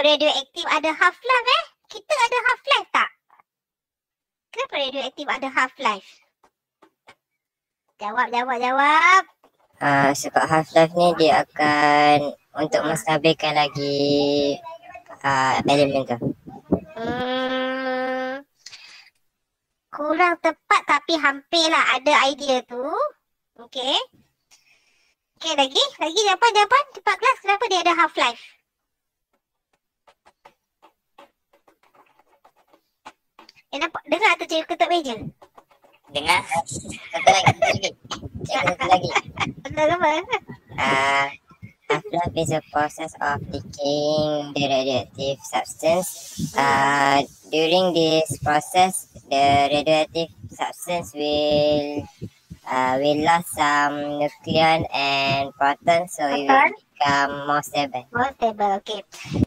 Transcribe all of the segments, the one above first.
radioaktif ada half-life Kita ada half-life tak? Kenapa radioaktif ada half-life? Jawab. Sebab half-life ni dia akan untuk menstabilkan lagi elemen tu. Kurang tepat tapi hampir lah ada idea tu. Okay, lagi jawapan cepat kelas. Kenapa dia ada half-life? Nampak? Dengar tu cikgu ketuk meja? Dengar? Kata lagi. Kata lagi. Betul apa? Half-life is a process of decaying the radioactive substance. During this process, the radioactive substance will lose some nucleon and protons, so it will become more stable. Okay.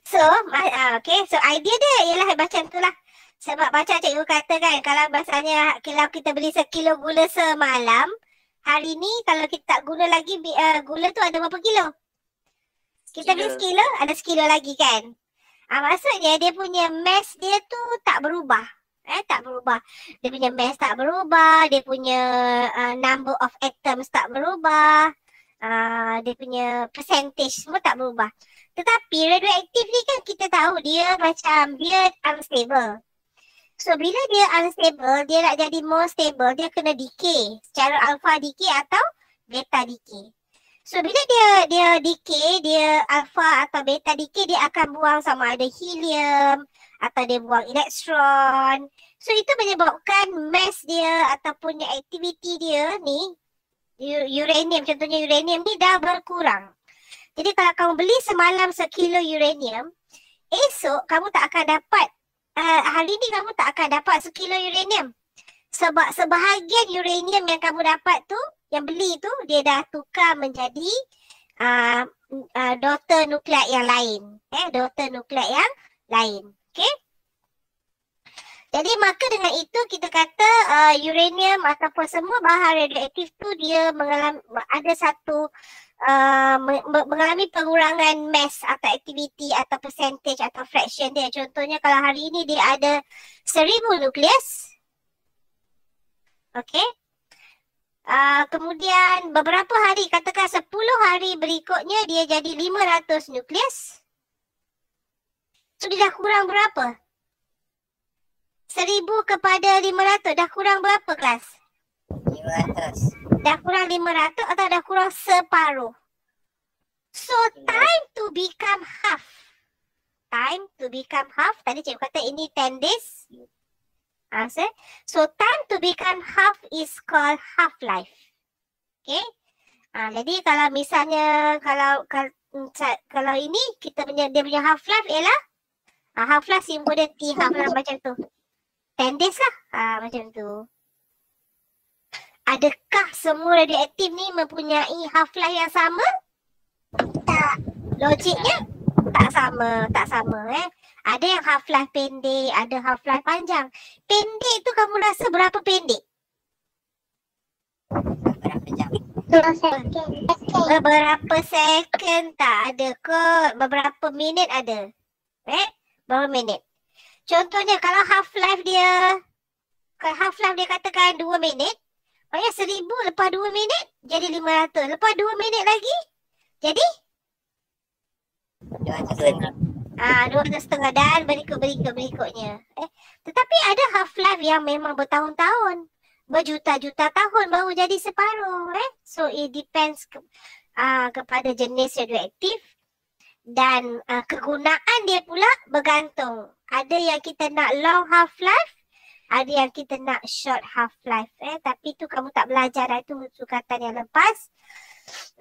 So idea dia ialah macam tu lah. Sebab macam cikgu kata kan, kalau bahasanya kalau kita beli sekilo gula semalam, hari ni kalau kita tak guna lagi, gula tu ada berapa kilo? Kita beli sekilo, ada sekilo lagi kan? Maksudnya dia punya mass dia tu tak berubah. Tak berubah. Dia punya mass tak berubah, dia punya number of atoms tak berubah, dia punya percentage semua tak berubah. Tetapi radioaktif ni kan kita tahu dia macam dia unstable. So bila dia unstable, dia nak jadi more stable, dia kena decay secara alpha decay atau beta decay. So bila dia decay, dia alpha atau beta decay, dia akan buang sama ada helium atau dia buang elektron. So itu menyebabkan mass dia ataupun aktiviti dia ni, uranium, contohnya uranium ni dah berkurang. Jadi kalau kamu beli semalam sekilo uranium, esok kamu tak akan dapat, hari ni kamu tak akan dapat sekilo uranium. Sebab sebahagian uranium yang kamu dapat tu, yang beli tu, dia dah tukar menjadi daughter nukleat yang lain. Daughter nukleat yang lain. Okay? Jadi maka dengan itu kita kata uranium ataupun semua bahan radioaktif tu dia mengalami, ada satu mengalami pengurangan mass atau aktiviti atau percentage atau fraction dia. Contohnya kalau hari ini dia ada 1000 nukleus. Okay. Kemudian beberapa hari, katakan 10 hari berikutnya dia jadi 500 nukleus. So dia dah kurang berapa? 1000 kepada 500 dah kurang berapa kelas? 500. Dah kurang 500 atau dah kurang separuh. So time to become half. Time to become half. Tadi cikgu kata ini 10 days. So time to become half is called half-life. Okay. Jadi kalau misalnya kalau ini kita punya dia punya half-life ialah half-life simbol dia T half lah macam tu. 10 days lah. Macam tu. Adakah semua radioaktif ni mempunyai half-life yang sama? Tak. Logiknya tak sama. Ada yang half-life pendek, ada half-life panjang. Pendek tu kamu rasa berapa pendek? Berapa jam? Beberapa second tak ada kot. Beberapa minit ada. Berapa minit? Contohnya kalau half-life dia katakan 2 minit. Maksudnya 1000 lepas 2 minit jadi 500. Lepas 2 minit lagi jadi 200.5 dan berikutnya. Tetapi ada half-life yang memang bertahun-tahun, berjuta-juta tahun baru jadi separuh. So it depends kepada jenis radioaktif dan kegunaan dia pula bergantung. Ada yang kita nak long half-life, ada yang kita nak short half-life. Tapi tu kamu tak belajar dah, itu sukatan yang lepas.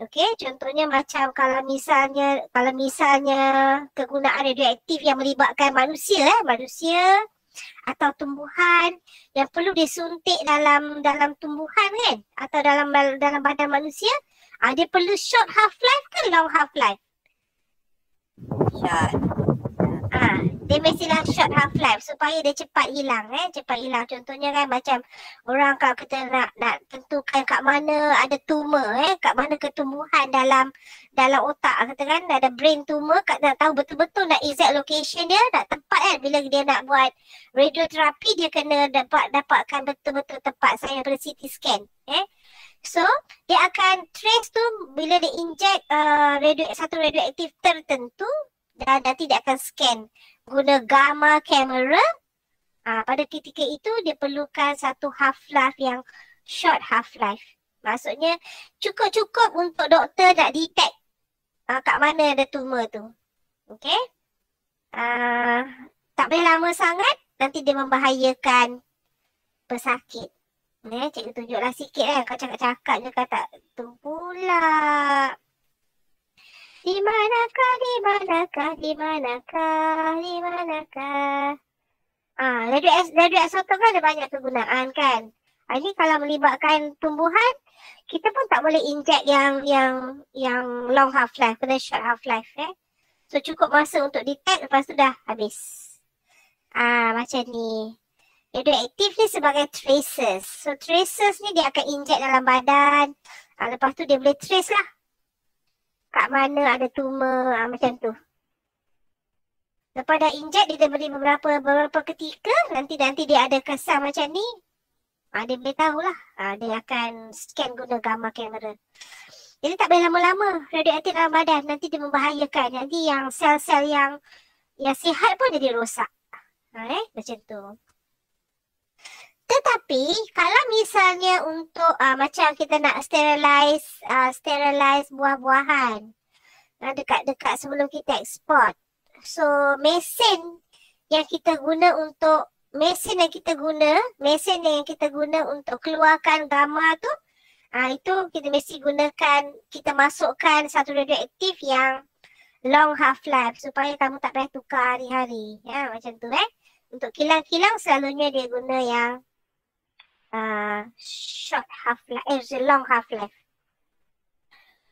Okey, contohnya macam kalau misalnya kegunaan radioaktif yang melibatkan manusia atau tumbuhan yang perlu disuntik dalam tumbuhan kan, atau dalam badan manusia, dia perlu short half-life ke long half-life? Short. Dia mestilah short half life supaya dia cepat hilang cepat hilang. Contohnya kan macam orang kalau kita nak tentukan kat mana ada tumor kat mana ketumbuhan dalam otak kata kan ada brain tumor, nak tahu betul-betul nak exact location dia, nak tepat kan bila dia nak buat radioterapi dia kena dapatkan betul-betul tepat saya pada CT scan So dia akan trace tu bila dia inject satu radioaktif tertentu dan nanti dia akan scan guna gamma camera. Pada ketika itu dia perlukan satu half life yang short half life. Maksudnya cukup-cukup untuk doktor nak detect kat mana ada tumor tu. Okey. Tak boleh lama sangat nanti dia membahayakan pesakit. Cikgu tunjuklah sikit kan. Kau cakap-cakap je kau tak tu pula. Di manakah, di manakah, di manakah, di manakah. Radioisotop kan ada banyak kegunaan kan. Ini kalau melibatkan tumbuhan, kita pun tak boleh inject yang long half life, kena short half life So cukup masa untuk detect, lepas tu dah habis. Macam ni. Radioaktif ni sebagai traces. So traces ni dia akan inject dalam badan. Lepas tu dia boleh trace lah kat mana ada tumor macam tu. Lepas dah inject dia beri beberapa ketika nanti dia ada kesan macam ni. Dia boleh tahulah. Dia akan scan guna gamma camera. Jadi tak boleh lama-lama radioaktif dalam badan. Nanti dia membahayakan. Nanti yang sel-sel yang sihat pun jadi rosak. Macam tu. Tetapi kalau misalnya untuk macam kita nak sterilize buah-buahan dekat sebelum kita ekspor. So mesin yang kita guna untuk keluarkan gamma tu itu kita mesti gunakan, kita masukkan satu radioaktif yang long half life supaya kamu tak payah tukar hari-hari. Macam tu Untuk kilang-kilang selalunya dia guna yang short half life, long half life.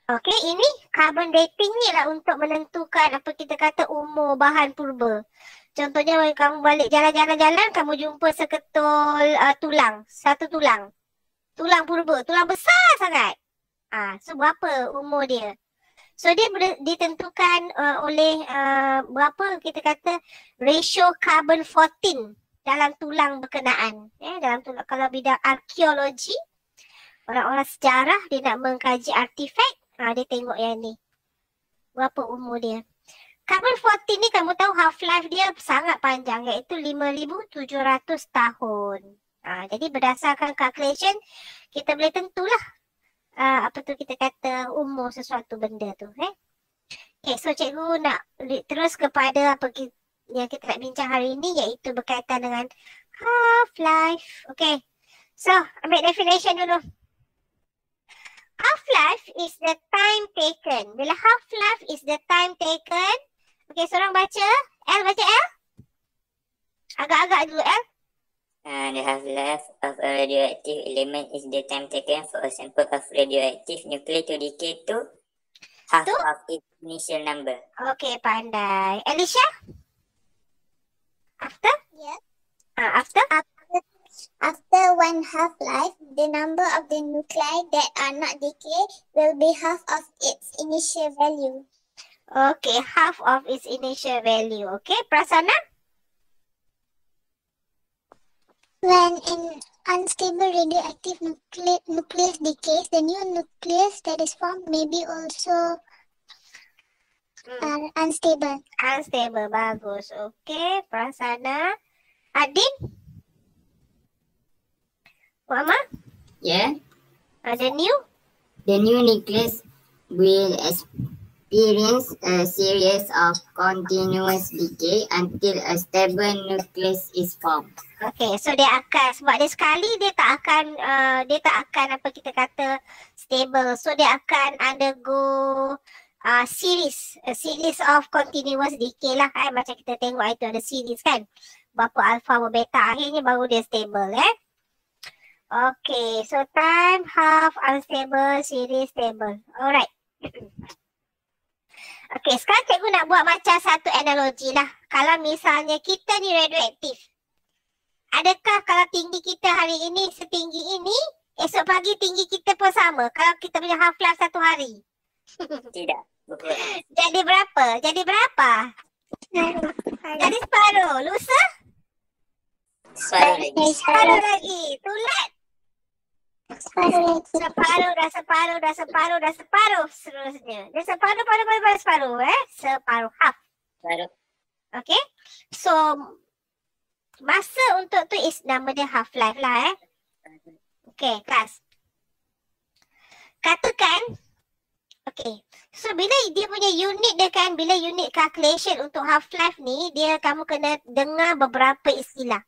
Okey, ini carbon dating ni lah untuk menentukan apa kita kata umur bahan purba. Contohnya kamu balik jalan-jalan, kamu jumpa seketul tulang, satu tulang. Tulang purba, tulang besar sangat. So berapa umur dia? So dia ditentukan oleh berapa kita kata ratio carbon 14 dalam tulang berkenaan. Dalam tulang, kalau bidang arkeologi, orang-orang sejarah dia nak mengkaji artifak, dia tengok yang ni. Berapa umur dia. Carbon 14 ni kamu tahu half life dia sangat panjang, iaitu 5,700 tahun. Jadi berdasarkan calculation kita boleh tentulah apa tu kita kata umur sesuatu benda tu. Okay, so cikgu nak terus kepada apa yang kita nak bincang hari ini, iaitu berkaitan dengan half-life. Okay, so ambil definition dulu. Half-life is the time taken. Bila half-life is the time taken. Okay, seorang baca. Baca L. Agak-agak dulu L. The half-life of a radioactive element is the time taken for a sample of radioactive nuclei to decay to half of its initial number. Okay, pandai. Alicia? After? Yeah. After one half-life, the number of the nuclei that are not decay will be half of its initial value. Okay, half of its initial value. Okay, Prasana? When an unstable radioactive nucleus decays, the new nucleus that is formed may be also unstable. Unstable, bagus. Okay, Prasana. Adin? Mama? Yeah. The new nucleus will experience a series of continuous decay until a stable nucleus is formed. Okay, so dia akan, sebab dia sekali dia tak akan apa kita kata stable. So dia akan undergo a series of continuous decay lah. Macam kita tengok itu ada series kan. Berapa alpha beta akhirnya baru dia stable Okay, so time, half, unstable, series, stable. Alright. Okey, sekarang cikgu nak buat macam satu analogi lah. Kalau misalnya kita ni radioaktif, adakah kalau tinggi kita hari ini setinggi ini, esok pagi tinggi kita pun sama? Kalau kita punya half-life 1 hari. Tidak. Berkurang. Jadi berapa? Jadi berapa? Jadi separuh. Lusa? Separuh lagi. Separuh lagi. Tulat? Separuh lagi. Separuh, dah separuh, dah separuh, dah separuh seterusnya. Dia separuh, separuh. Separuh, half. Separuh. Okay? So, masa untuk tu is nama dia half-life lah Okay, kelas. Katakan, okay. So, bila dia punya unit dia kan, bila unit calculation untuk half-life ni, dia kamu kena dengar beberapa istilah.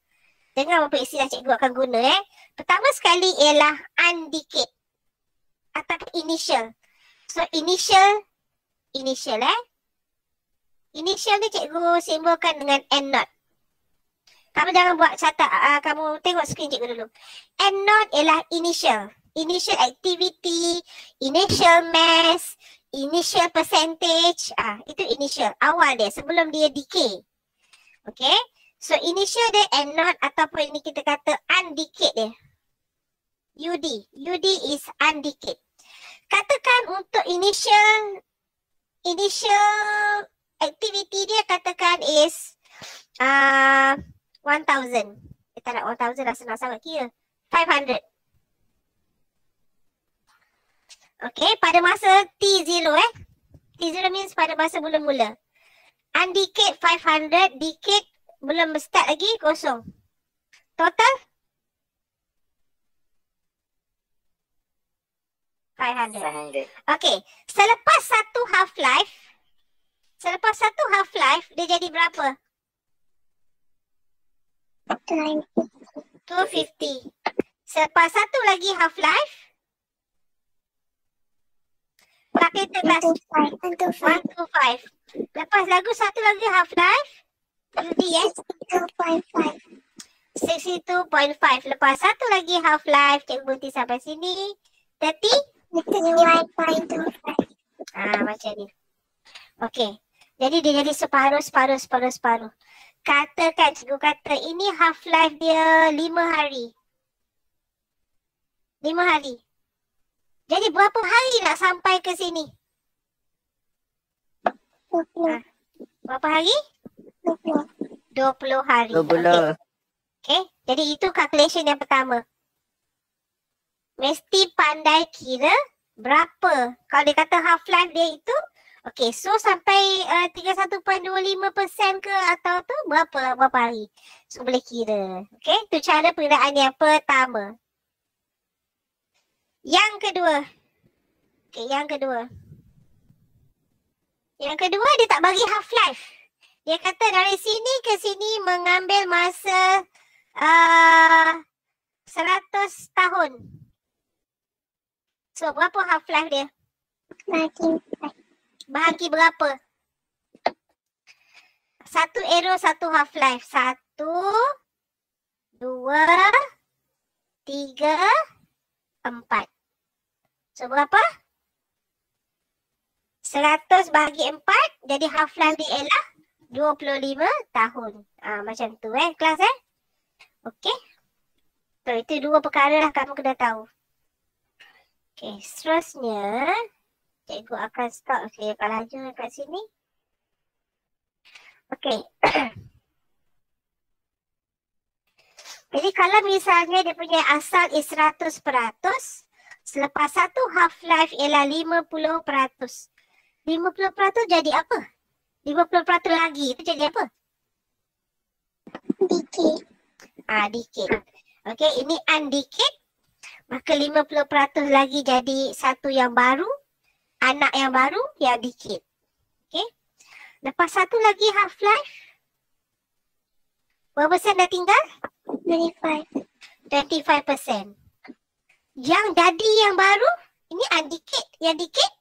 Dengar beberapa istilah cikgu akan guna Pertama sekali ialah undecayed atau initial. So, initial Initial ni cikgu simbolkan dengan N naught. Kamu jangan buat catat, kamu tengok skrin cikgu dulu. N naught ialah initial. Initial activity, initial mass, initial percentage. Itu initial, awal dia sebelum dia decay. Okay. So initial dia N naught ataupun ini kita kata undecayed dia. UD is undecayed. Katakan untuk initial activity dia katakan is 1000. Kita nak 1000 dah senang sangat kira. 500. Okay, pada masa T0 T0 means pada masa mula-mula. Undecayed 500, decayed belum start lagi kosong. Total 500. Okay, selepas satu half-life dia jadi berapa? 250. Selepas satu lagi half-life, kita kelas 125. Lepas lagu satu lagi half-life, UD 62.5. Lepas satu lagi half-life, cikgu berhenti sampai sini. 31.25. Macam ni. Okey. Jadi dia jadi separuh. Katakan cikgu kata ini half-life dia 5 hari. 5 hari. Jadi berapa hari nak sampai ke sini? 20. Berapa hari? 20. 20 hari. 20. Okay. Jadi itu calculation yang pertama. Mesti pandai kira berapa. Kalau dia kata half-life dia itu, okay, so sampai 31.25% ke atau tu berapa hari. So boleh kira. Okay, tu cara pengiraan yang pertama. Yang kedua. Okay, yang kedua dia tak bagi half-life. Dia kata dari sini ke sini mengambil masa 100 tahun. So berapa half-life dia? Bahagi berapa? Satu arrow, satu half-life. 1, 2, 3, 4. So berapa? 100 bahagi 4. Jadi half-life dia ialah 25 tahun. Macam tu kelas Okey. So itu dua perkara lah kamu kena tahu. Okey, seterusnya cikgu akan stop. Okey, akan laju kat sini. Okey. Jadi kalau misalnya dia punya asal is 100%, selepas satu half-life ialah 50%. 50% jadi apa? 50% lagi itu jadi apa? Decay. Decay. Okey, ini undecayed. Maka 50% lagi jadi satu yang baru. Anak yang baru yang decayed. Okey. Lepas satu lagi half-life. Berapa persen dah tinggal? 25%. Yang jadi yang baru, ini undecayed. Yang decayed?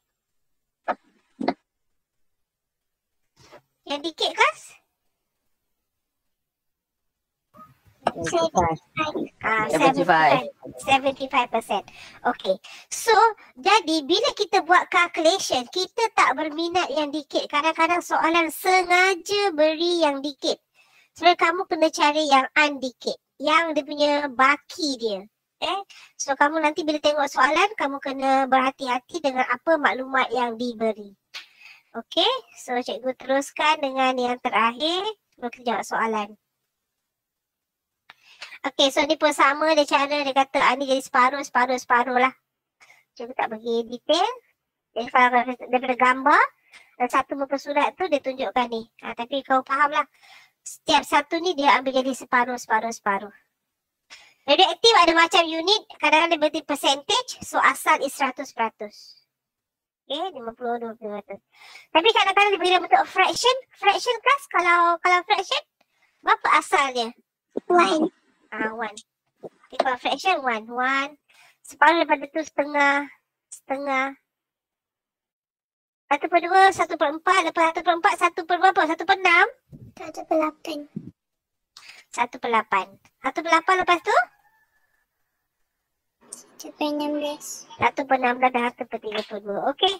Yang decayed kelas? 75%. Okay. So, jadi bila kita buat calculation, kita tak berminat yang dikit. Kadang-kadang soalan sengaja beri yang dikit. Sebenarnya kamu kena cari yang undikit. Yang dia punya baki dia. So, kamu nanti bila tengok soalan, kamu kena berhati-hati dengan apa maklumat yang diberi. Okay. So, cikgu teruskan dengan yang terakhir. Kita jawab soalan. Okay, so ni pun sama dia cara dia kata ni jadi separuh lah. Cikgu tak bagi detail. Jadi kalau daripada gambar dan satu muka surat tu dia tunjukkan ni. Tapi kau faham lah. Setiap satu ni dia ambil jadi separuh. Radioaktif ada macam unit, kadang-kadang dia berarti percentage, so asal is 100%. Okay, 50, 20%. Tapi kadang-kadang dia beri bentuk fraction class, kalau fraction, berapa asalnya? 1. 1. Okay, kalau fraction 1. Separuh daripada tu setengah. 1/2, 1/4, lepas 1/4, 1/6. 1/8. 1/8 lepas tu? 1/16. 1/16 dan 1/32. Okay.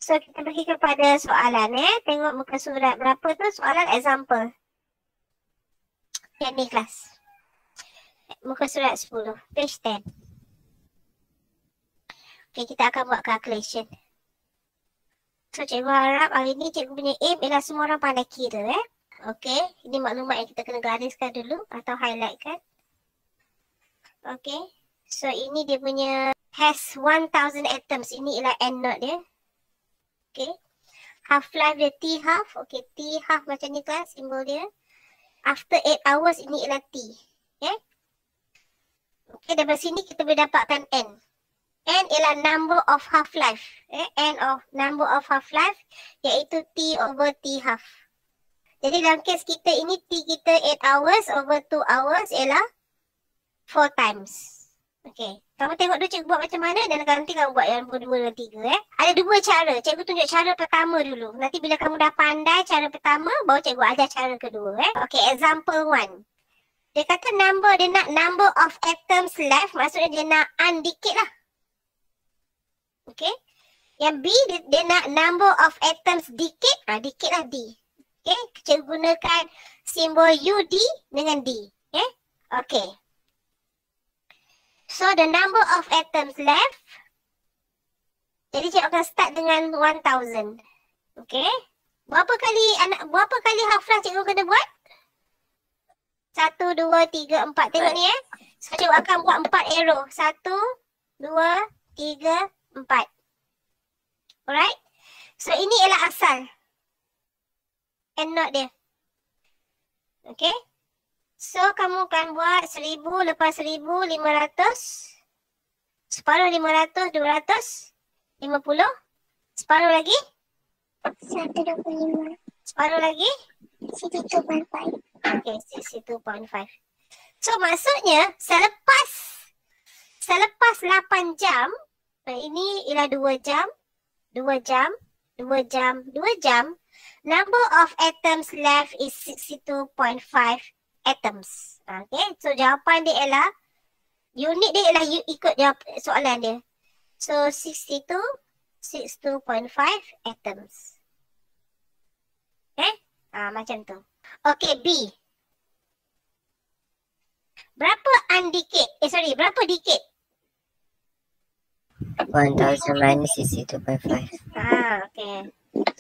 So kita pergi kepada soalan Tengok muka surat berapa tu, soalan example. Yang ni kelas. Muka surat 10, page 10. Okay, kita akan buat calculation. So cikgu harap hari ni cikgu punya aim ialah semua orang pandai kira Okay, ini maklumat yang kita kena gariskan dulu atau highlightkan. Okay, so ini dia punya has 1000 atoms. Ini ialah N note dia. Okay, half-life dia T half. Okay, T half macam ni kelas simbol dia. After 8 hours ini ialah T. Okay, okay, dari sini kita boleh dapatkan N. N ialah number of half-life. N of number of half-life iaitu T over T half. Jadi dalam kes kita ini T kita 8 hours over 2 hours ialah 4 times. Okay. Kamu tengok dulu cikgu buat macam mana dan nanti kamu buat yang kedua dan tiga. Ada dua cara. Cikgu tunjuk cara pertama dulu. Nanti bila kamu dah pandai cara pertama, baru cikgu ajar cara kedua. Okay, example 1. Dia kata dia nak number of atoms left. Maksudnya dia nak undikit lah. Okay. Yang B dia nak number of atoms dikit. Dikit lah D. Okay. Cikgu gunakan simbol UD dengan D. Okay. Okay. So the number of atoms left. Jadi cikgu akan start dengan 1000. Okay. Berapa kali half-life cikgu kena buat? 1, 2, 3, 4. Tengok ni So cikgu akan buat 4 arrow. 1, 2, 3, 4. Alright. So ini ialah asal. N note dia. Okay. So kamu akan buat 1000 lepas 1500. Separuh 500, 250. Separuh lagi? 125. Separuh lagi? 62.5. Okay, 62.5. So maksudnya selepas 8 jam, ini ialah 2 jam, 2 jam, 2 jam, 2 jam, number of atoms left is 62.5 atoms. Okay, so jawapan dia ialah, unit dia ialah ikut jawab soalan dia. So 62.5 atoms. Okay, macam tu. Okay, B. Berapa undikit? Berapa dikit? 1000 minus 62.5. Okay.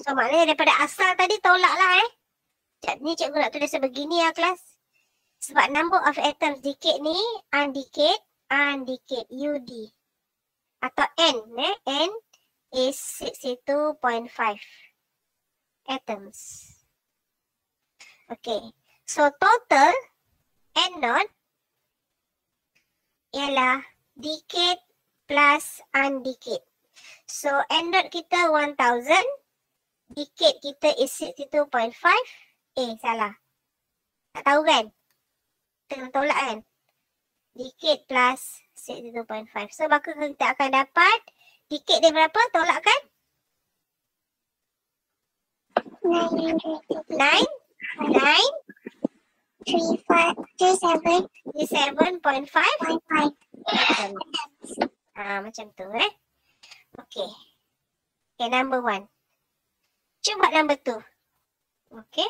So maknanya daripada asal tadi tolak lah Ni cikgu nak tulis sebegini kelas. Sebab number of atoms dikit ni undikit UD. Atau N N is 62.5 atoms. Okay. So total N naught ialah dikit plus undikit. So N naught kita 1000. Dikit kita is 62.5. Salah. Tak tahu kan? Tengah tolak kan? Dikit plus 62.5. So maka kita akan dapat dikit dia berapa? Tolak kan? 9. 37.5. 5. Macam tu Okay. Okay, number 1. Cuba number 2. Okay.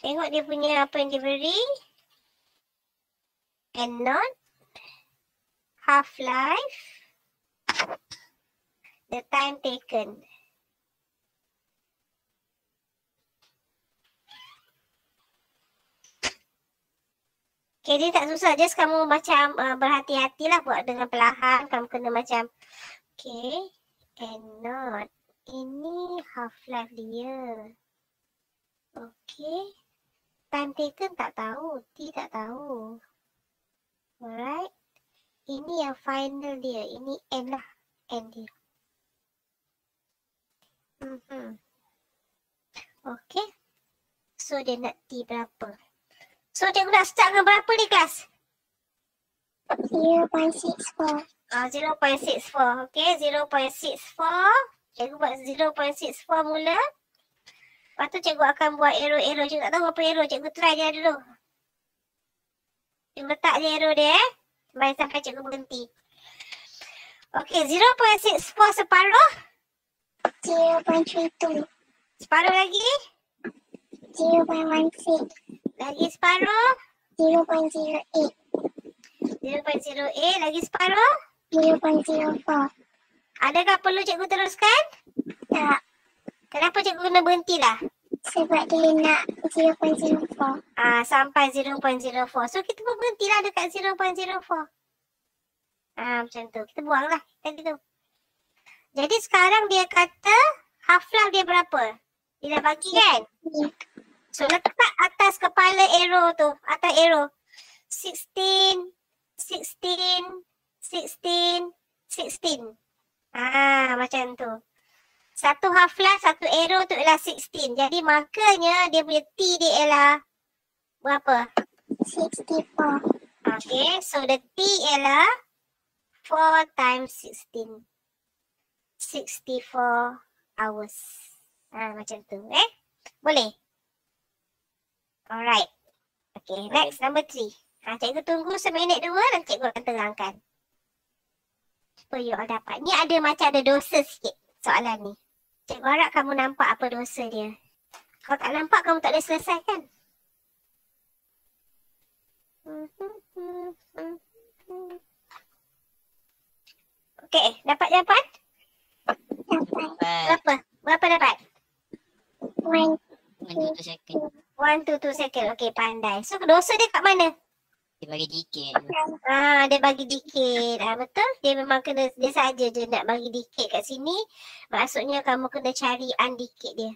Tengok dia punya apa yang dia beri. And not. Half-life. The time taken. Okay, dia tak susah. Just kamu macam berhati-hatilah buat dengan perlahan. Kamu kena macam, okay, and not. Ini half-life dia. Okay. Time taken tak tahu. T tak tahu. Alright. Ini yang final dia. Ini N lah. N dia. Okay. So, dia nak T berapa? So, cikgu nak start dengan berapa ni kelas? 0.64. 0.64. Okay, 0.64. Cikgu buat 0.64 mula. Lepas tu cikgu akan buat arrow-arrow. Cikgu tak tahu apa arrow. Cikgu try dia dulu. Cikgu letak je arrow dia sampai cikgu berhenti. Okay, 0.64 separuh. 0.32. Separuh lagi. 0.16. Lagi separuh. 0.08. 0.08. Lagi separuh. 0.04. Adakah perlu cikgu teruskan? Tak. Kenapa cikgu kena berhenti lah? Sebab dia nak 0.04. Sampai 0.04. So kita pun berhentilah dekat 0.04. Macam tu. Kita buanglah. Tadi tu. Jadi sekarang dia kata half-life dia berapa? Dia dah bagi kan? So letak atas kepala arrow tu. Atas arrow. 16. 16. 16. 16. Macam tu. Satu half-life, satu arrow tu ialah 16. Jadi makanya dia punya T dia ialah berapa? 64. Okay, so the T ialah 4 times 16. 64 hours. Macam tu Boleh? Alright. Okay, next number 3. Cikgu tunggu seminit 2 dan cikgu akan terangkan. Supaya you all dapat. Ni ada macam ada dosa sikit soalan ni. Cikgu harap kamu nampak apa dosa dia. Kalau tak nampak, kamu tak boleh selesaikan. Okay, dapat jawapan? Dapat. Berapa dapat? 1 1 second. 1 to 2 second. Okay, pandai. So, dosa dia kat mana? Dia bagi dikit. Dia bagi dikit. Betul? Dia memang kena, dia saja je nak bagi dikit kat sini. Maksudnya kamu kena cari undikit dia.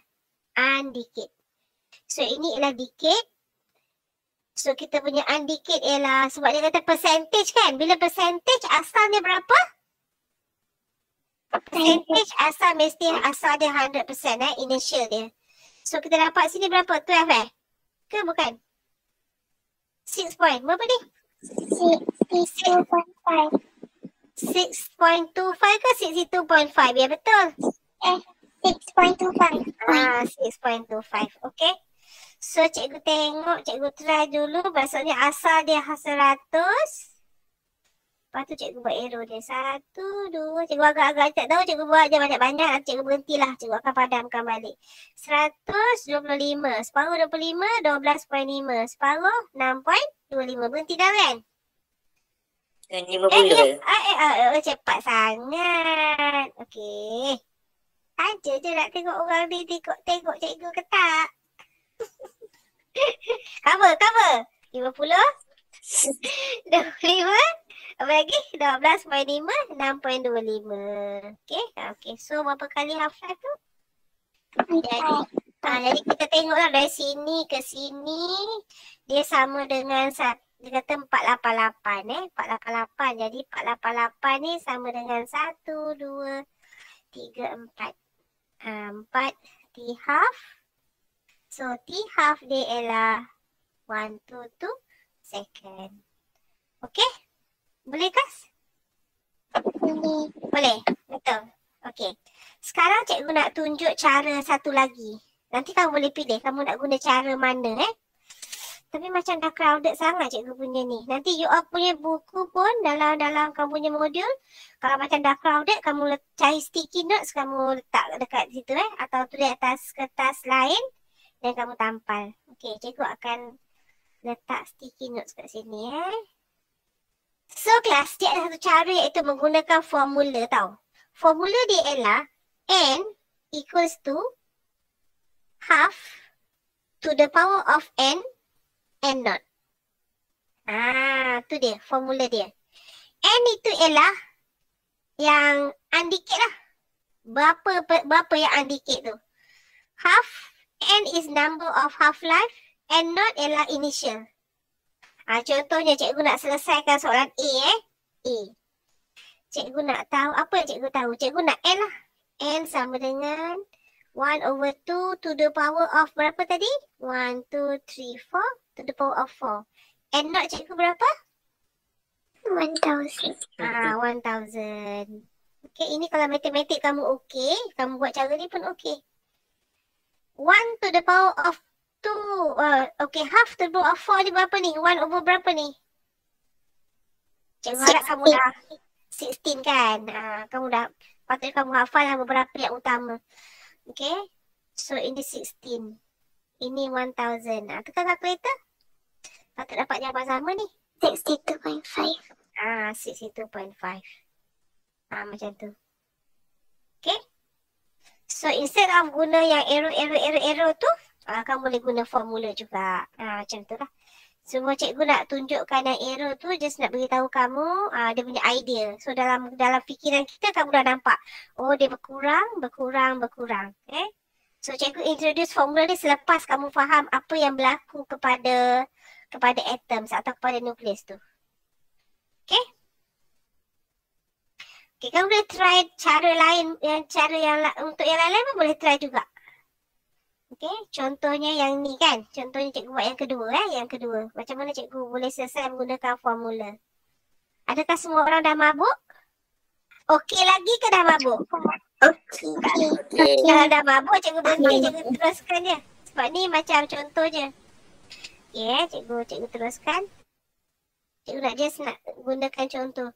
Undikit. So, ini ialah dikit. So, kita punya undikit ialah, sebab dia kata percentage kan? Bila percentage, asalnya berapa? Percentage asal mesti asal dia 100% initial dia. So, kita dapat sini berapa? 12 Ke bukan? 6 point. Berapa ni? 62.5. 6.25 ke 62.5? Ya, betul. 6.25. 6.25. Okay. So, cikgu tengok, cikgu try dulu. Maksudnya asal dia 100. Lepas tu cikgu buat arrow dia. 1, 2. Cikgu agak-agak tak tahu. Cikgu buat je banyak-banyak. Nanti cikgu berhentilah. Cikgu akan padamkan balik. 125. Separuh 25. 12.5. Separuh 6.25. Berhenti dah kan? 50. Cepat sangat. Okey. Saja je nak tengok orang ni tengok cikgu ke tak. Cover. 50. 25. Apa lagi? 12.5. 6.25. Okey. So, berapa kali half-life tu? Jadi kita tengoklah dari sini ke sini. Dia sama dengan dia kata 488 488. Jadi 488 ni sama dengan 1, 2, 3, 4. 4 T half. So T half dia ialah 1 to 2 second. Okey? Boleh Kas? Boleh. Betul. Okey. Sekarang cikgu nak tunjuk cara satu lagi. Nanti kamu boleh pilih kamu nak guna cara mana Tapi macam dah crowded sangat cikgu punya ni. Nanti you all punya buku pun dalam kamu punya modul, kalau macam dah crowded, kamu cari sticky notes, kamu letak dekat situ atau tulis atas kertas lain dan kamu tampal. Okey, cikgu akan letak sticky notes kat sini So kelas, dia ada satu cara iaitu menggunakan formula tau. Formula dia ialah n equals to half to the power of n not. Tu dia formula dia. N itu ialah yang undecayed lah. Berapa yang undecayed tu? Half, n is number of half-life, and not ialah initial. Contohnya cikgu nak selesaikan soalan A A. Cikgu nak tahu, apa yang cikgu tahu? Cikgu nak n lah. N sama dengan 1/2 to the power of berapa tadi? 1, 2, 3, 4 to the power of 4. And not cikgu berapa? 1000. 1000. Okay, ini kalau matematik kamu okey, kamu buat cara ni pun okey. 1 to the power of 2, okay, half to the power of 4 ni berapa ni? 1 over berapa ni? Cikgu harap kamu dah 16 kan? Kamu dah, patutnya kamu hafal lah beberapa yang utama. Okay, so ini 16. Ini 1000. Tekan kalkulator. Patut dapat jawapan sama ni. 62.5. 62.5. Macam tu. Okay. So instead of guna yang arrow tu, kamu boleh guna formula juga. Macam tu lah. Semua cikgu nak tunjukkan yang arrow tu, just nak beritahu kamu dia punya idea. So dalam fikiran kita, kamu dah nampak. Oh, dia berkurang. Okay. So cikgu introduce formula ni selepas kamu faham apa yang berlaku kepada atoms atau kepada nukleus tu. Okay. Okay, kamu boleh try cara lain, untuk yang lain pun boleh try juga. Okay, contohnya yang ni kan. Contohnya cikgu buat yang kedua yang kedua. Macam mana cikgu boleh selesai menggunakan formula. Adakah semua orang dah mabuk? Okey lagi ke dah mabuk? Okay. Kalau dah mabuk, cikgu berhenti, cikgu teruskan je. Sebab ni macam contoh je. Okay, cikgu teruskan. Cikgu nak gunakan contoh.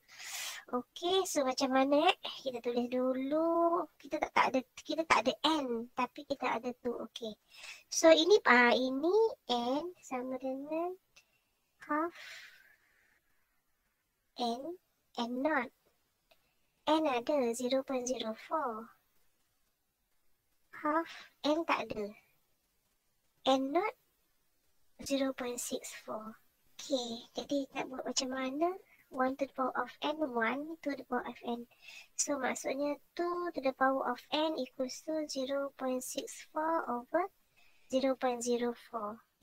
Okey, so macam mana kita tulis dulu. Kita tak ada n, tapi kita ada tu. Okey. So ini n sama dengan half n not. N ada 0.04. Half n tak ada. N not 0.64. Okey, jadi nak buat macam mana? 1 to the power of n, 1 to the power of n. So maksudnya 2 to the power of n equals to 0.64 over 0.04.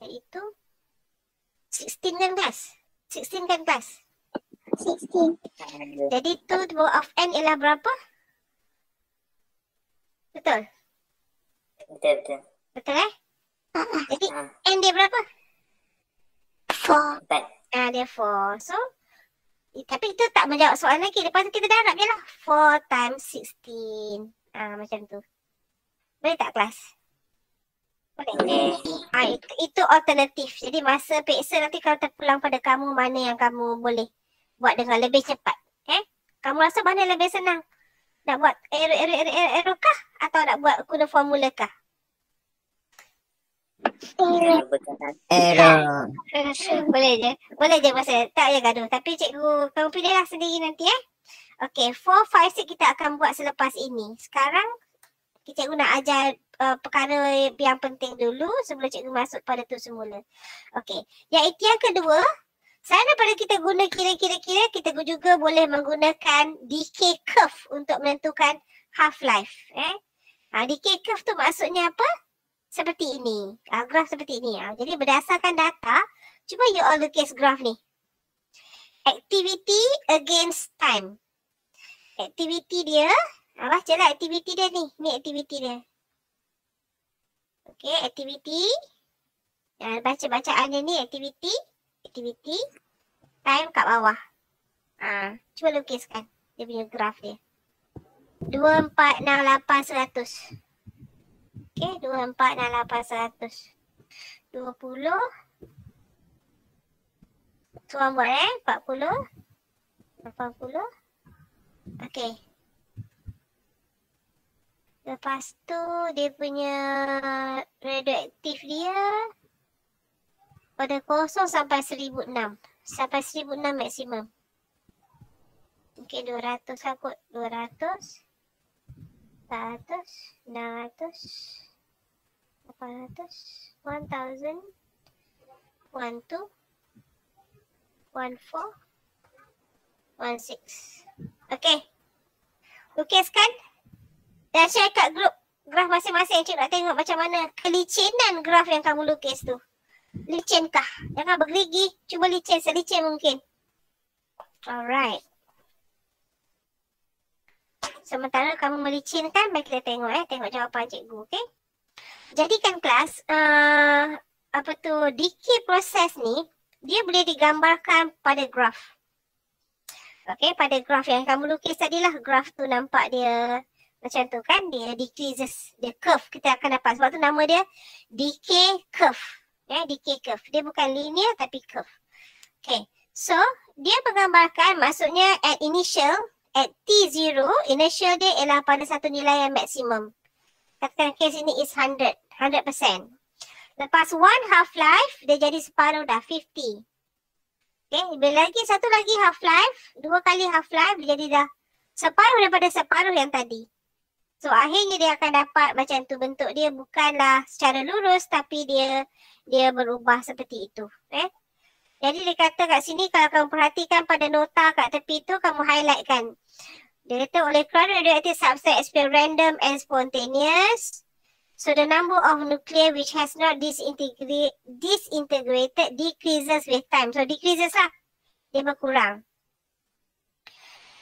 Iaitu 16 kan guys? 16 kan guys? 16. Jadi 2 to the power of n ialah berapa? Betul? Betul. Betul Jadi n dia berapa? 4. Dia 4. So tapi kita tak menjawab soalan lagi. Lepas tu kita darab je lah. 4 times 16. Macam tu. Boleh tak kelas? Boleh. Itu alternatif. Jadi masa periksa nanti kalau terpulang pada kamu, mana yang kamu boleh buat dengan lebih cepat. Kamu rasa mana yang lebih senang? Nak buat arrow kah? Atau nak buat guna formula kah? Error. Boleh je masa tak payah gaduh. Tapi cikgu, kamu pilihlah sendiri nanti Okay, 4, 5, 6 kita akan buat selepas ini. Sekarang cikgu nak ajar perkara yang penting dulu sebelum cikgu masuk pada tu semula. Okay, iaitu yang kedua, selain daripada kita guna kira-kira, kita juga boleh menggunakan decay curve untuk menentukan half-life. Decay curve tu maksudnya apa? Seperti ini. Graf seperti ini. Jadi berdasarkan data, cuba you all lukis graf ni. Activity against time. Activity dia, bacalah activity dia ni. Ni activity dia. Okay, activity. Baca bacaannya ni activity. Activity. Time kat bawah. Cuba lukiskan dia punya graf dia. 2, 4, 6, 8, 100. Okay, 2, 4, 6, 8, 100. 20, Tuan buat 40. 80. Okay. Lepas tu dia punya radioaktif dia pada 0 sampai 1006. Sampai 1006 maksimum. Okay, 200 lah kot. 200. 100. 900. 800. 1000. 12. 14. 16. Okay. Lukis kan? Dan share kat grup graf masing-masing. Cik nak tengok macam mana kelicinan graf yang kamu lukis tu. Licinkah? Jangan bergerigi. Cuba licin selicin mungkin. Alright. Sementara kamu melicinkan, baik kita tengok tengok jawapan cikgu, okay? Jadikan kelas, decay proses ni, dia boleh digambarkan pada graf. Okay, pada graf yang kamu lukis tadilah, graf tu nampak dia macam tu kan, dia decreases, dia curve kita akan dapat. Sebab tu nama dia decay curve. Decay curve. Dia bukan linear tapi curve. Okay, so dia menggambarkan maksudnya at initial, at T0, initial dia ialah pada satu nilai yang maksimum. Katakan case ini is 100%. Lepas one half-life, dia jadi separuh dah, 50. Okay, bila lagi satu lagi half-life, 2 kali half-life, dia jadi dah separuh daripada separuh yang tadi. So akhirnya dia akan dapat macam tu, bentuk dia bukanlah secara lurus tapi dia berubah seperti itu. Jadi dia kata kat sini kalau kamu perhatikan pada nota kat tepi tu, kamu highlightkan. Dia kata oleh kerana radioactive substance experience random and spontaneous, so the number of nuclei which has not disintegrated decreases with time. So decreases lah. Dia berkurang.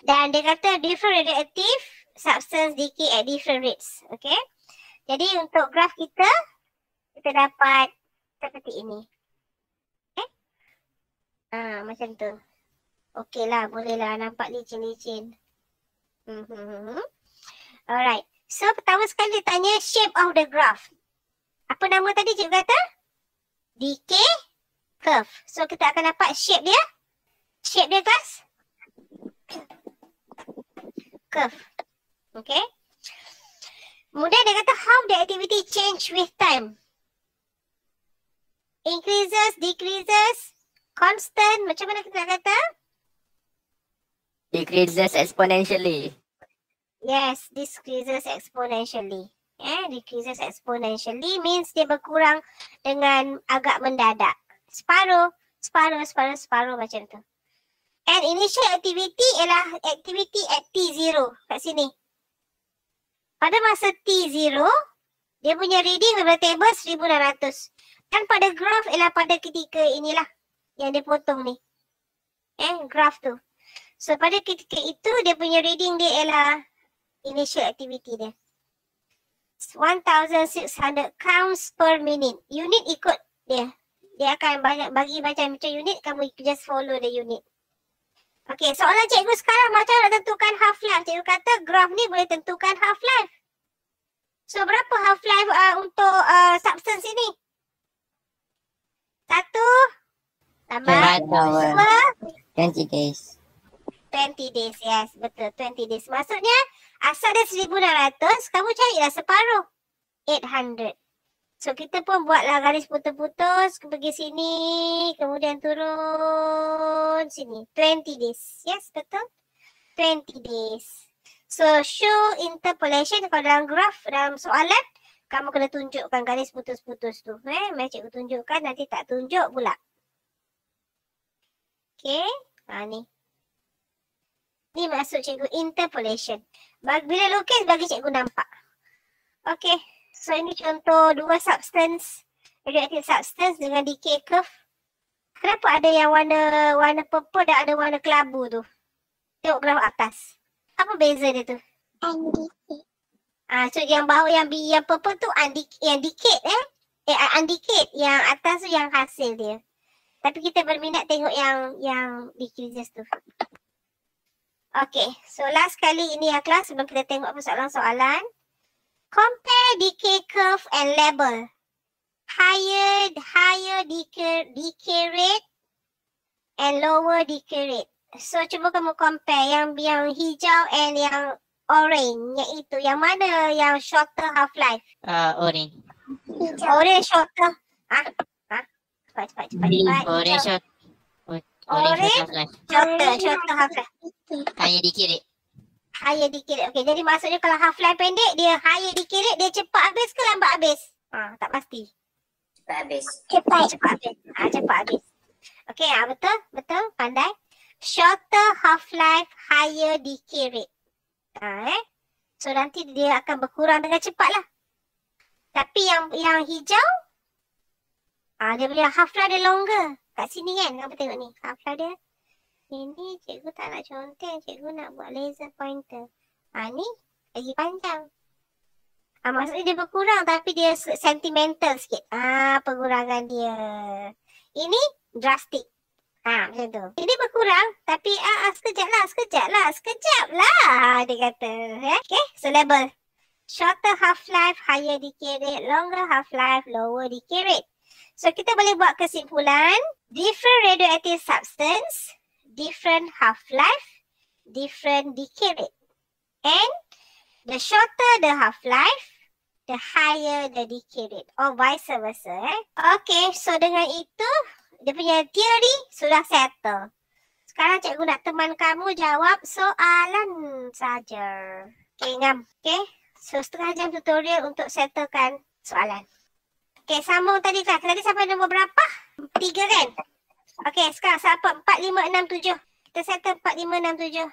Dan dia kata different radioactive substance decay at different rates. Okay. Jadi untuk graf kita dapat seperti ini. Okay. Macam tu. Okey lah, boleh lah nampak licin-licin. Alright. So pertama sekali dia tanya shape of the graph. Apa nama tadi cikgu kata? Decay curve. So kita akan dapat shape dia. Shape dia guys. Curve. Okay. Kemudian dia kata how the activity change with time. Increases, decreases, constant. Macam mana kita nak kata? Decreases exponentially. Yes, decreases exponentially. Decreases exponentially means dia berkurang dengan agak mendadak. Separuh macam tu. And initial activity ialah activity at T0 kat sini. Pada masa T0, dia punya reading daripada table 1600. Dan pada graf ialah pada ketika inilah yang dia potong ni. Graf tu. So pada ketika itu dia punya reading dia ialah initial activity dia. 1600 counts per minute. Unit ikut dia. Dia akan banyak bagi macam unit, kamu just follow the unit. Okay, soalan cikgu sekarang macam nak tentukan half-life. Cikgu kata graf ni boleh tentukan half-life. So berapa half-life untuk substance ini? 1 tambah 2 20 days. 20 days, yes, betul, 20 days. Maksudnya asal dia 1600, kamu carilah separuh, 800. So kita pun buatlah garis putus-putus, pergi sini, kemudian turun sini, 20 days. Yes, betul, 20 days. So show interpolation. Kalau dalam graf, dalam soalan, kamu kena tunjukkan garis putus-putus tu. Macam cikgu tunjukkan, nanti tak tunjuk pula. Okay, ni. Ni maksud cikgu interpolation. Bila lukis bagi cikgu nampak. Okay. So ini contoh 2 substance. Radioactive substance dengan decay curve. Kenapa ada yang warna purple dan ada warna kelabu tu? Tengok graf atas. Apa beza dia tu? Undecayed. So yang bawah yang purple tu yang decayed undecayed. Yang atas tu yang hasil dia. Tapi kita berminat tengok yang decreases tu. Okay, so last kali ini ya kelas sebelum kita tengok persoalan-soalan. Compare decay curve and label. Higher decay rate and lower decay rate. So cuba kamu compare yang hijau and yang orange, iaitu yang mana yang shorter half-life? Orange. Orange shorter. Cepat. Orange short. Orange Shorter half-life. Higher decay rate. Higher decay rate. Okay, jadi maksudnya kalau half-life pendek, dia higher decay rate, dia cepat habis ke lambat habis? Tak pasti. Cepat habis. Cepat habis. Okay, betul, pandai. Shorter half-life, higher decay rate. So nanti dia akan berkurang dengan cepat lah. Tapi yang hijau, dia punya half-life dia longer. Kat sini kan, kamu tengok ni. Half-life dia. Ini cikgu tak nak conteng, cikgu nak buat laser pointer. Ni lagi panjang. Maksudnya dia berkurang tapi dia sentimental sikit. Pengurangan dia. Ini drastic. Macam tu. Ini berkurang tapi sekejap lah. Dia kata. Okay, so label. Shorter half-life, higher decay rate. Longer half-life, lower decay rate. So kita boleh buat kesimpulan. Different radioactive substance, different half-life, different decay rate. And the shorter the half-life, the higher the decay rate. Or vice versa. Okay, so dengan itu, dia punya teori sudah settle. Sekarang cikgu nak teman kamu jawab soalan saja. Okay, ngam. Okay, so setengah jam tutorial untuk settlekan soalan. Okay, sambung tadi kelas. Tadi sampai nombor berapa? 3 kan? Okay, sekarang sampai 4, 5, 6, 7. Kita settle 4, 5, 6, 7.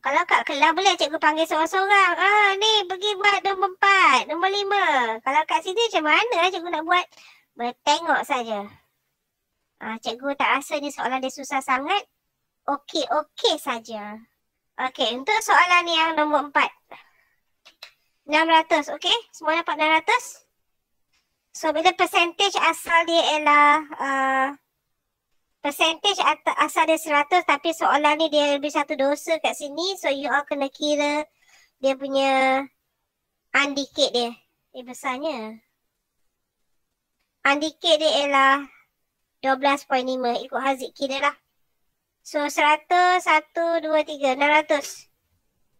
Kalau kat kelas boleh cikgu panggil seorang-seorang. Ni pergi buat nombor 4, nombor 5. Kalau kat sini macam mana cikgu nak buat? Bertengok saja. Cikgu tak rasa ni soalan dia susah sangat. Okey saja. Okey, untuk soalan yang nombor 4. 600, okey? Semua dapat 600? So, bila percentage asal dia ialah percentage asal dia 100 tapi soalan ni dia lebih satu dosa kat sini. So, you all kena kira dia punya undecayed dia. Besarnya. Undecayed dia ialah 12.5. Ikut Haziq kira lah. So, 100, 1, 2, 3, 600.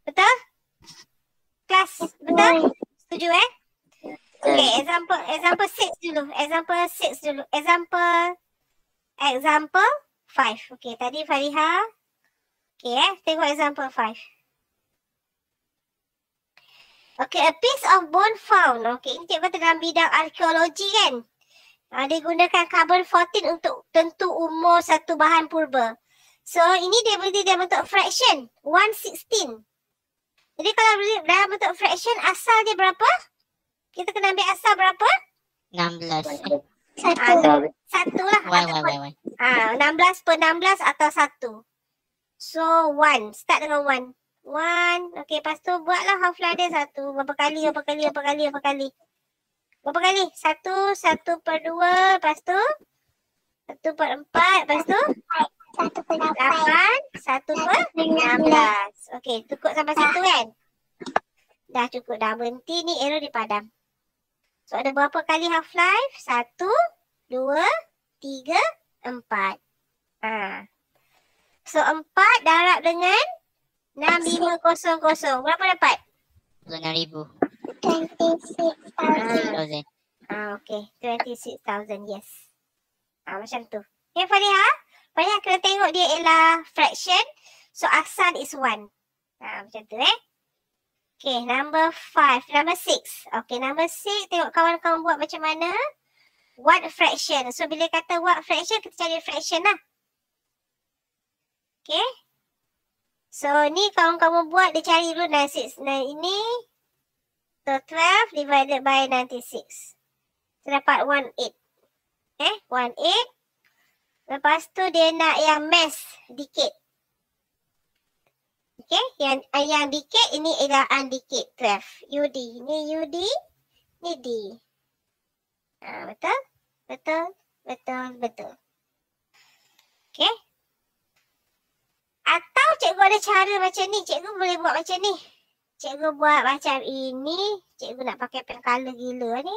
Betul? Kelas, betul? Setuju Okay, example 6 dulu. Example 5. Okay, tadi Fariha. Okay, tengok example 5. Okay, a piece of bone found. Okay, ini cikgu kata dalam bidang arkeologi kan. Dia gunakan carbon 14 untuk tentu umur satu bahan purba. So, ini dia boleh dalam bentuk fraction. 1/16. Jadi kalau dalam bentuk fraction, asal dia berapa? Kita kena ambil asal berapa? 16. Satu lah. 16 per 16 atau 1. So, 1. Start dengan 1. 1. Okay, lepas tu buatlah half-life dia 1. Berapa kali? Berapa kali? 1 per 2. Lepas tu? 1 per 4. Lepas tu? 1 per 8. 1 per 16. Okay, cukup sampai situ kan? Dah cukup, dah berhenti ni, arrow dipadam. So, ada berapa kali half-life? 1, 2, 3, 4. So, 4 darab dengan 6500. Berapa dapat? 6,000. 26,000. Okay, 26,000, yes. Macam tu. Okay, Fariha? Fariha kena tengok dia ialah fraction. So, asal is 1. Macam tu Okay, number 5. Number 6. Okay, number 6. Tengok kawan-kawan buat macam mana. What fraction. So, bila kata what fraction, kita cari fraction lah. Okay. So, ni kawan-kawan buat, dia cari dulu 96. Nah, ini. So, 12 divided by 96. So, dapat 18. 18. Lepas tu, dia nak yang mass decayed. Okay, yang decayed ini ialah undecayed 12. UD. Ni UD, ni D. Betul. Okay. Atau cikgu ada cara macam ni. Cikgu boleh buat macam ni. Cikgu buat macam ini. Cikgu nak pakai pen color gila ni.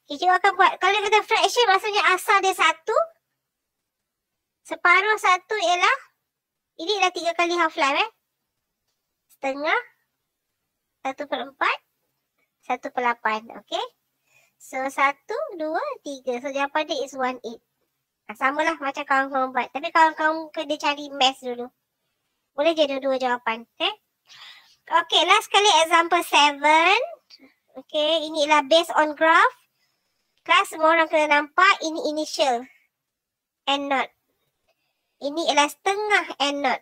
Okay, cikgu akan buat. Kalau kita fraction maksudnya asal dia 1. Separuh 1 ialah, ini dah 3 kali half life setengah, 1/4, 1/8. Okay. So 1, 2, 3. So jawapan dia is 1/8. Samalah macam kawan-kawan buat. Tapi kawan-kawan kena cari math dulu. Boleh je dua-dua jawapan. Okay. Okay, last kali example 7. Okay, ini ialah based on graph. Kelas semua orang kena nampak. Ini initial. And not. Ini ialah setengah and not.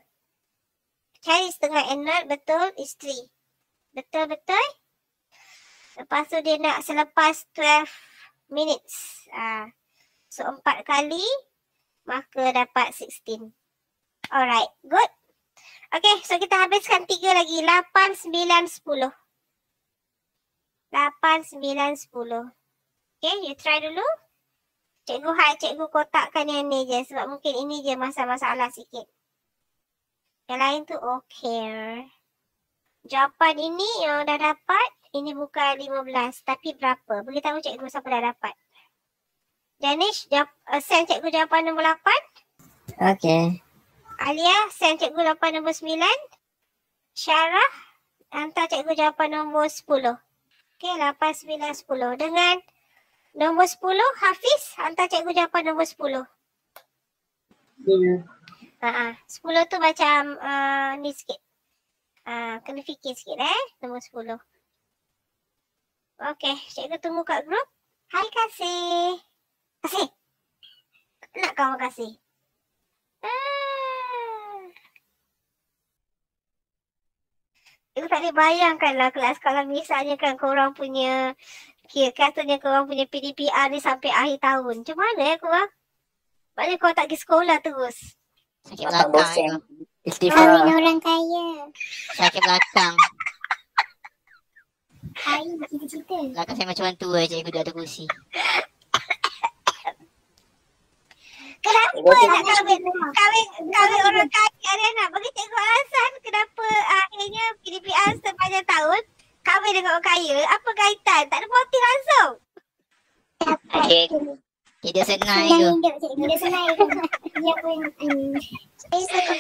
Cari setengah and not. Betul is 3. Betul-betul. Lepas tu dia nak selepas 12 minutes. So 4 kali. Maka dapat 16. Alright, good. Okay, so kita habiskan 3 lagi. 8, 9, 10. 8, 9, 10. Okay, you try dulu. Cikgu kotakkan yang ni je. Sebab mungkin ini je masalah sikit. Yang lain tu okay. Jawapan ini yang dah dapat. Ini bukan 15. Tapi berapa? Beritahu cikgu siapa dah dapat. Janish, send cikgu jawapan nombor 8. Okay. Alia, send cikgu jawapan nombor 9. Syarah, hantar cikgu jawapan nombor 10. Okay, 8, 9, 10. Dengan nombor 10, Hafiz, hantar cikgu jawapan nombor 10. 10 tu macam ni sikit. Kena fikir sikit nombor 10. Okay, cikgu tunggu kat grup. Hai Kasih. Kasih. Nak kawan Kasih. Cikgu tak boleh bayangkan lah kelas kalau misalnya kan korang punya, katanya korang punya PDPR ni sampai akhir tahun. Macam mana korang? Maknanya korang tak pergi sekolah terus. Sakit belakang. Kahwin orang kaya. Sakit belakang. Kaya cita-cita. Belakang saya macam orang tua, cikgu duduk atas kursi. Kenapa nak kahwin orang kaya Ariana? Bagi cikgu alasan kenapa akhirnya PDPR sepanjang tahun kahwin dengan orang kaya. Apa kaitan? Tak ada motif langsung. Okay. Hidup senang Senang je. hidup cikgu. Dia senang hidup. Dia pun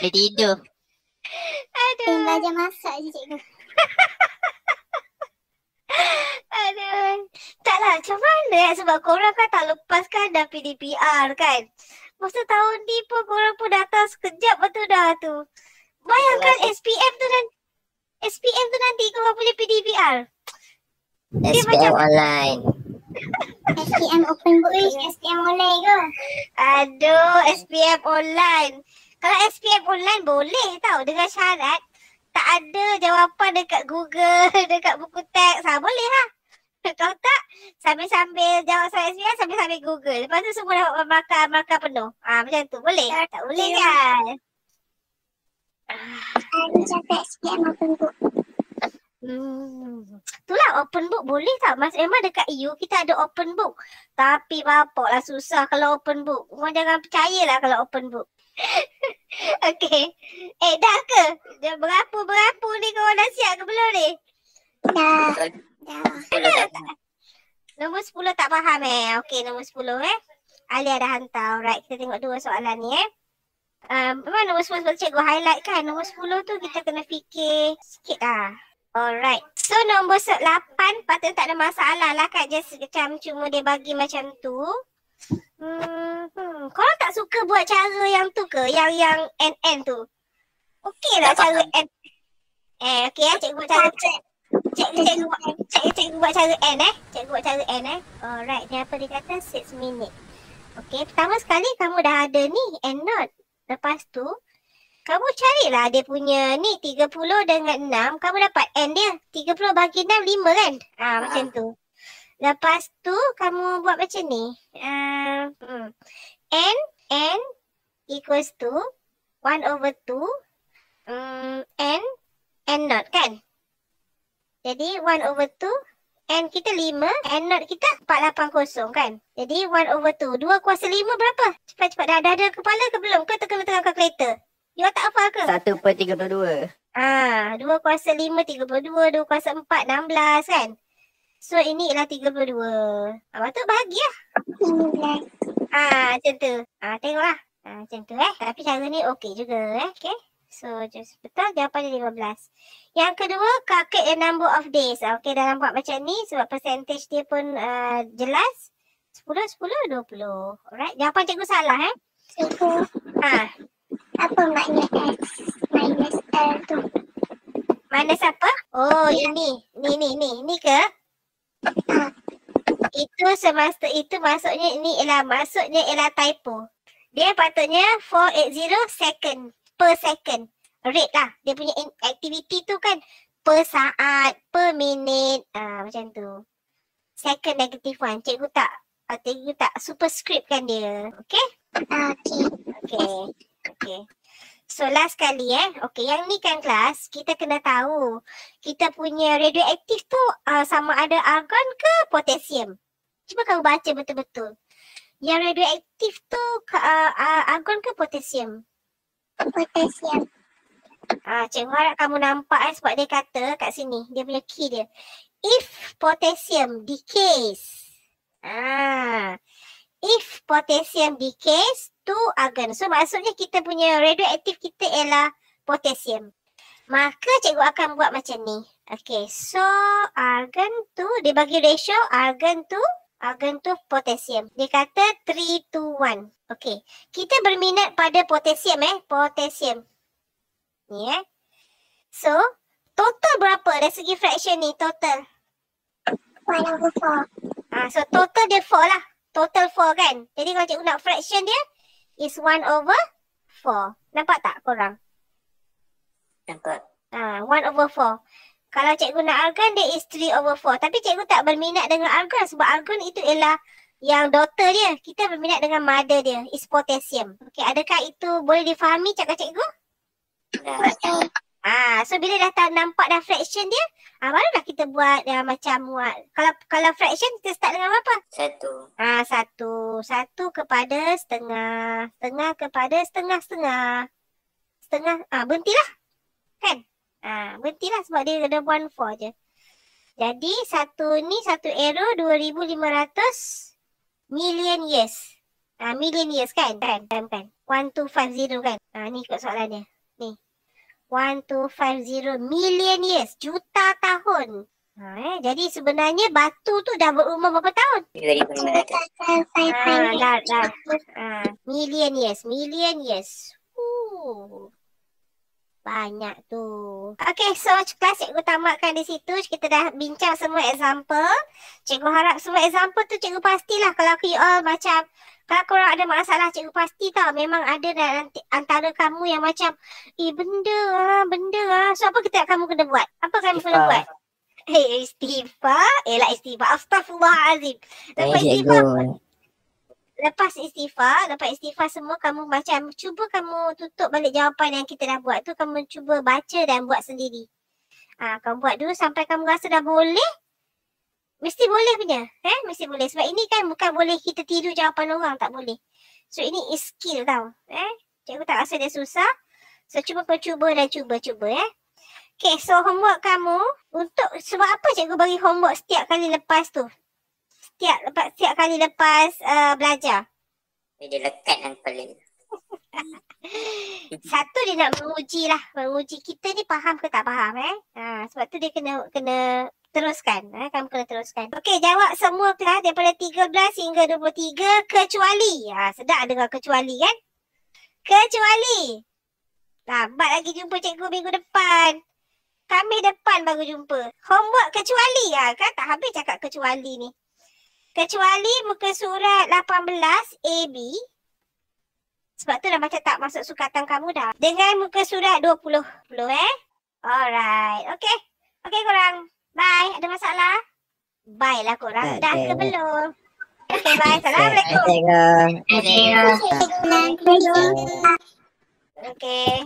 Dia tidur. dia belajar masak je cikgu. Aduh. Taklah, macam mana? Sebab korang kan tak lepaskan dah PDPR kan. Masa tahun ni pun korang pun datang sekejap betul dah tu. Bayangkan SPM tu nanti korang punya PDPR. Dia SPM macam online. SPM open book ke SPM online ke? Aduh, SPM online. Kalau SPM online boleh tau dengan syarat tak ada jawapan dekat Google, dekat buku teks. Boleh lah. Kalau tak, sambil-sambil jawab soalan SPM, sambil-sambil Google. Lepas tu semua dapat markah penuh. Macam tu. Boleh? Tak boleh kan? Ada cakap SPM open book. Itulah open book boleh tak? Memang dekat EU kita ada open book. Tapi bapak lah susah kalau open book. Korang jangan percayalah kalau open book. Okay. Dah ke? Berapa ni korang dah siap ke belum ni? Dah. Nombor 10 tak faham Okay, nombor 10 Alia dah hantar. Alright, kita tengok dua soalan ni memang nombor 10 sebab cikgu highlight kan. Nombor 10 tu kita kena fikir sikit lah. Alright. So nombor 8 patut tak ada masalah lah kan. Just macam cuma dia bagi macam tu. Korang tak suka buat cara yang tu ke? Yang NN tu. Okey lah cara N. Okey cikgu buat cara Cikgu buat cara N Cikgu buat cara N Alright, ni apa dia kata 6 minit. Okay, pertama sekali kamu dah ada ni and not. Lepas tu kamu carilah dia punya ni 30 dengan 6. Kamu dapat N dia 30 bagi 6 5 kan. Macam tu. Lepas tu kamu buat macam ni. N equals to 1/2 N not kan. Jadi 1/2 N kita 5, N not kita 480 kan. Jadi 1/2 2 kuasa 5 berapa? Cepat-cepat dah ada kepala ke belum? Ke kena tengah kalkulator? You tak hafal ke? 1/32. 2 kuasa 5 32, 2 kuasa 4 16 kan. So ini ialah 32. Lepas tu bahagi lah. 15. Macam tu. Tengoklah. Macam tu Tapi cara ni okey juga Okay. So just betul jawapan dia 15. Yang kedua, calculate the number of days. Okay, dalam buat macam ni sebab percentage dia pun jelas. 10, 10, 20. Alright, jawapan cikgu salah Cikgu, apa makna S minus L tu? Minus apa? Oh, ini. Ni ke? Itu semasa itu maksudnya ialah typo. Dia patutnya 480 second per second. Rate lah. Dia punya activity tu kan per saat, per minit. Macam tu. Second negative one. Cikgu tak superscript kan dia. Okay? Okay. So last kali Okay, yang ni kan kelas, kita kena tahu kita punya radioaktif tu sama ada argon ke potasium. Cuba kamu baca betul-betul. Yang radioaktif tu argon ke potasium? Potasium. Cikgu harap kamu nampak sebab dia kata kat sini, dia punya key dia. If potassium decays. If potassium decays to argon. So maksudnya kita punya radioaktif kita ialah potassium. Maka cikgu akan buat macam ni. Okay, so argon tu, dia bagi ratio argon to potassium. Dia kata 3 to 1. Okay, kita berminat pada potassium potassium. Ni So, total berapa dari segi fraction ni total? 1/4. So total dia 4 lah. Total 4 kan. Jadi kalau cikgu nak fraction dia is 1/4. Nampak tak korang? Nampak. 1/4. Kalau cikgu nak argon dia is 3/4. Tapi cikgu tak berminat dengan argon sebab argon itu ialah yang daughter dia. Kita berminat dengan mother dia is potassium. Okay, adakah itu boleh difahami cakap cikgu? So bila dah nampak dah fraction dia, barulah kita buat macam muat. Kalau fraction kita start dengan berapa? 1. 1 kepada setengah. Setengah kepada setengah. Berhentilah. Kan? Berhentilah sebab dia ada 1/4 je. Jadi satu arrow 2500 million years. Million years kan? 1250 kan? Ni ikut soalan dia. Ni. 1250 million years. Juta tahun. Jadi sebenarnya batu tu dah berumur berapa tahun? 2500. Dah. Million years. Banyak tu. Okay, so kelas cikgu tamatkan di situ. Kita dah bincang semua example. Cikgu harap semua example tu cikgu pastilah kalau you all macam, kalau korang ada masalah cikgu pasti tau. Memang ada antara kamu yang macam, benda. So apa kamu kena buat? Apa kamu kena buat? Istighfar. Astaghfirullahalazim. Lepas istighfar semua kamu macam cuba kamu tutup balik jawapan yang kita dah buat tu, kamu cuba baca dan buat sendiri. Kamu buat dulu sampai kamu rasa dah boleh. Mesti boleh punya. Mesti boleh. Sebab ini kan bukan boleh kita tiru jawapan orang, tak boleh. So ini is skill tau. Cikgu tak rasa dia susah. So cuba dan cuba. Okay, so homework kamu untuk, sebab apa cikgu bagi homework setiap kali lepas tu? Setiap kali lepas belajar. Dia lekat dalam kepala. Satu dia nak menguji kita ni faham ke tak faham sebab tu dia kena teruskan. Kamu kena teruskan. Okey, jawab semua kelas daripada 13 hingga 23 kecuali. Sedap dengar kecuali kan? Kecuali. Lambat lagi jumpa cikgu minggu depan. Khamis depan baru jumpa. Homework kecuali. Kan tak habis cakap kecuali ni. Kecuali muka surat 18 AB. Sebab tu dah macam tak masuk sukatan kamu dah. Dengan muka surat 20. Alright. Okay korang. Bye. Ada masalah? Bye lah korang. Dah ke belum? Okay, bye. Assalamualaikum. Assalamualaikum. Okay.